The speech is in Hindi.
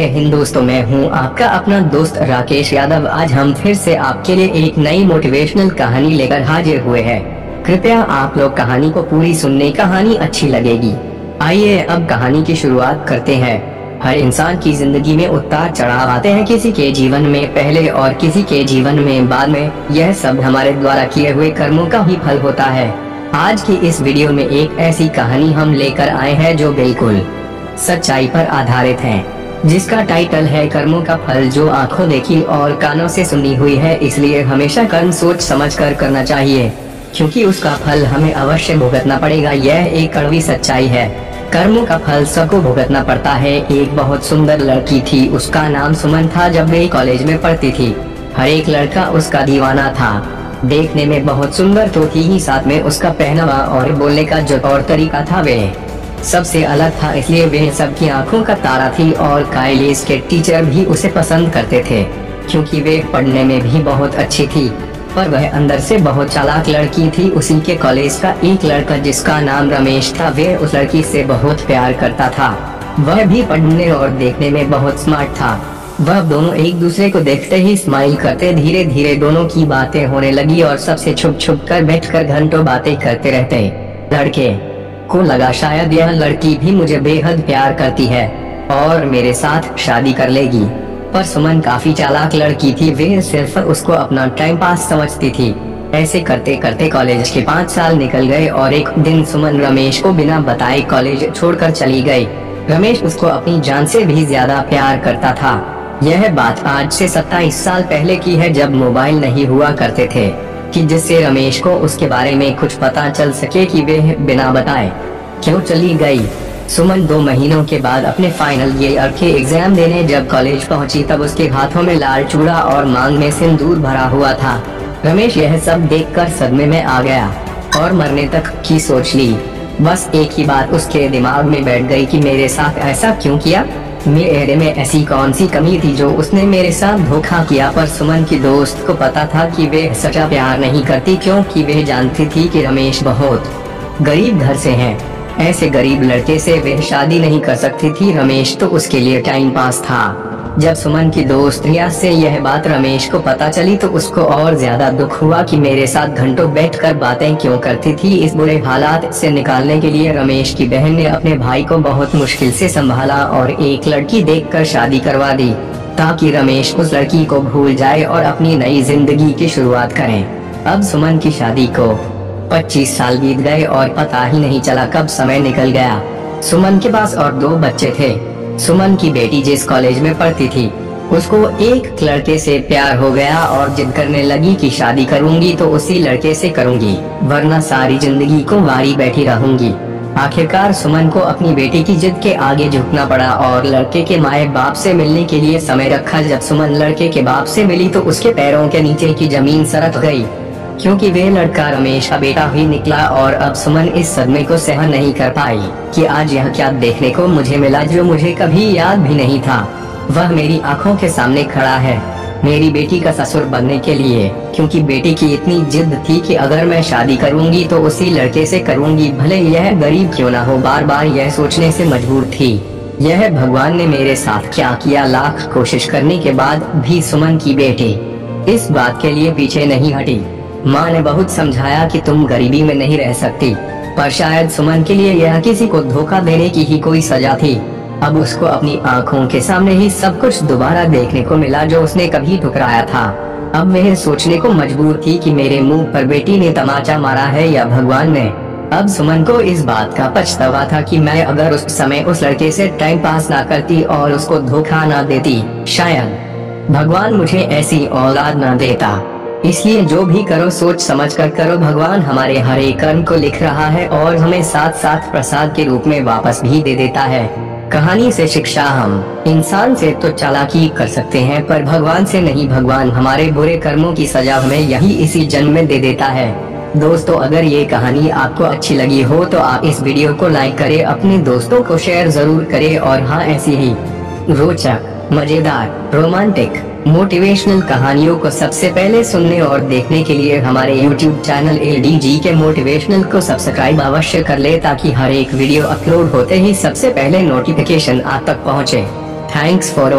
जय हिंद दोस्तों, मैं हूं आपका अपना दोस्त राकेश यादव। आज हम फिर से आपके लिए एक नई मोटिवेशनल कहानी लेकर हाजिर हुए हैं। कृपया आप लोग कहानी को पूरी सुनने, कहानी अच्छी लगेगी। आइए अब कहानी की शुरुआत करते हैं। हर इंसान की जिंदगी में उतार चढ़ाव आते हैं, किसी के जीवन में पहले और किसी के जीवन में बाद में। यह सब हमारे द्वारा किए हुए कर्मों का ही फल होता है। आज की इस वीडियो में एक ऐसी कहानी हम लेकर आए हैं जो बिल्कुल सच्चाई पर आधारित है, जिसका टाइटल है कर्मों का फल, जो आंखों देखी और कानों से सुनी हुई है। इसलिए हमेशा कर्म सोच समझकर करना चाहिए, क्योंकि उसका फल हमें अवश्य भुगतना पड़ेगा। यह एक कड़वी सच्चाई है। कर्मों का फल सबको भुगतना पड़ता है। एक बहुत सुंदर लड़की थी, उसका नाम सुमन था। जब वे कॉलेज में पढ़ती थी, हर एक लड़का उसका दीवाना था। देखने में बहुत सुंदर तो थी ही, साथ में उसका पहनावा और बोलने का जो तौर तरीका था वे सबसे अलग था। इसलिए वह सबकी आंखों का तारा थी और कॉलेज के टीचर भी उसे पसंद करते थे, क्योंकि वे पढ़ने में भी बहुत अच्छी थी। पर वह अंदर से बहुत चालाक लड़की थी। उसी के कॉलेज का एक लड़का जिसका नाम रमेश था, वह उस लड़की से बहुत प्यार करता था। वह भी पढ़ने और देखने में बहुत स्मार्ट था। वह दोनों एक दूसरे को देखते ही स्माइल करते। धीरे धीरे दोनों की बातें होने लगी और सबसे छुप छुप कर बैठकर घंटों बातें करते रहते। लड़के को लगा शायद यह लड़की भी मुझे बेहद प्यार करती है और मेरे साथ शादी कर लेगी। पर सुमन काफी चालाक लड़की थी, वे सिर्फ उसको अपना टाइम पास समझती थी। ऐसे करते करते कॉलेज के 5 साल निकल गए और एक दिन सुमन रमेश को बिना बताए कॉलेज छोड़कर चली गई। रमेश उसको अपनी जान से भी ज्यादा प्यार करता था। यह बात आज से 27 साल पहले की है, जब मोबाइल नहीं हुआ करते थे, कि जिससे रमेश को उसके बारे में कुछ पता चल सके कि वह बिना बताए क्यों चली गई। सुमन 2 महीनों के बाद अपने फाइनल ईयर के एग्जाम देने जब कॉलेज पहुंची, तब उसके हाथों में लाल चूड़ा और मांग में सिंदूर भरा हुआ था। रमेश यह सब देखकर सदमे में आ गया और मरने तक की सोच ली। बस एक ही बात उसके दिमाग में बैठ गई कि मेरे साथ ऐसा क्यों किया, मेरे में ऐसी कौन सी कमी थी जो उसने मेरे साथ धोखा किया। पर सुमन की दोस्त को पता था कि वे सच्चा प्यार नहीं करती, क्योंकि वे जानती थी कि रमेश बहुत गरीब घर से हैं। ऐसे गरीब लड़के से वे शादी नहीं कर सकती थी। रमेश तो उसके लिए टाइम पास था। जब सुमन की दोस्त रिया से यह बात रमेश को पता चली, तो उसको और ज्यादा दुख हुआ कि मेरे साथ घंटों बैठकर बातें क्यों करती थी। इस बुरे हालात से निकालने के लिए रमेश की बहन ने अपने भाई को बहुत मुश्किल से संभाला और एक लड़की देखकर शादी करवा दी, ताकि रमेश उस लड़की को भूल जाए और अपनी नई जिंदगी की शुरुआत करें। अब सुमन की शादी को 25 साल बीत गए और पता ही नहीं चला कब समय निकल गया। सुमन के पास और 2 बच्चे थे। सुमन की बेटी जिस कॉलेज में पढ़ती थी, उसको एक लड़के से प्यार हो गया और जिद करने लगी कि शादी करूंगी तो उसी लड़के से करूंगी, वरना सारी जिंदगी को वारी बैठी रहूंगी। आखिरकार सुमन को अपनी बेटी की जिद के आगे झुकना पड़ा और लड़के के माए बाप से मिलने के लिए समय रखा। जब सुमन लड़के के बाप से मिली तो उसके पैरों के नीचे की जमीन सरक गई, क्योंकि वे लड़का रमेश का बेटा ही निकला। और अब सुमन इस सदमे को सहन नहीं कर पाई कि आज यह क्या देखने को मुझे मिला, जो मुझे कभी याद भी नहीं था। वह मेरी आंखों के सामने खड़ा है, मेरी बेटी का ससुर बनने के लिए, क्योंकि बेटी की इतनी जिद थी कि अगर मैं शादी करूंगी तो उसी लड़के से करूंगी, भले यह गरीब क्यों ना हो। बार बार यह सोचने से मजबूर थी, यह भगवान ने मेरे साथ क्या किया। लाख कोशिश करने के बाद भी सुमन की बेटी इस बात के लिए पीछे नहीं हटी। माँ ने बहुत समझाया कि तुम गरीबी में नहीं रह सकती, पर शायद सुमन के लिए यह किसी को धोखा देने की ही कोई सजा थी। अब उसको अपनी आंखों के सामने ही सब कुछ दोबारा देखने को मिला, जो उसने कभी ठुकराया था। अब वह सोचने को मजबूर थी कि मेरे मुंह पर बेटी ने तमाचा मारा है या भगवान ने। अब सुमन को इस बात का पछतावा था कि मैं अगर उस समय उस लड़के से टाइम पास ना करती और उसको धोखा ना देती, शायद भगवान मुझे ऐसी औलाद ना देता। इसलिए जो भी करो सोच समझ कर करो। भगवान हमारे हर एक कर्म को लिख रहा है और हमें साथ साथ प्रसाद के रूप में वापस भी दे देता है। कहानी से शिक्षा, हम इंसान से तो चालाकी कर सकते हैं, पर भगवान से नहीं। भगवान हमारे बुरे कर्मों की सजा हमें यही इसी जन्म में दे देता है। दोस्तों, अगर ये कहानी आपको अच्छी लगी हो तो आप इस वीडियो को लाइक करें, अपने दोस्तों को शेयर जरूर करें। और हाँ, ऐसी ही रोचक, मजेदार, रोमांटिक, मोटिवेशनल कहानियों को सबसे पहले सुनने और देखने के लिए हमारे YouTube चैनल ADG के मोटिवेशनल को सब्सक्राइब अवश्य कर ले, ताकि हर एक वीडियो अपलोड होते ही सबसे पहले नोटिफिकेशन आप तक पहुंचे। Thanks for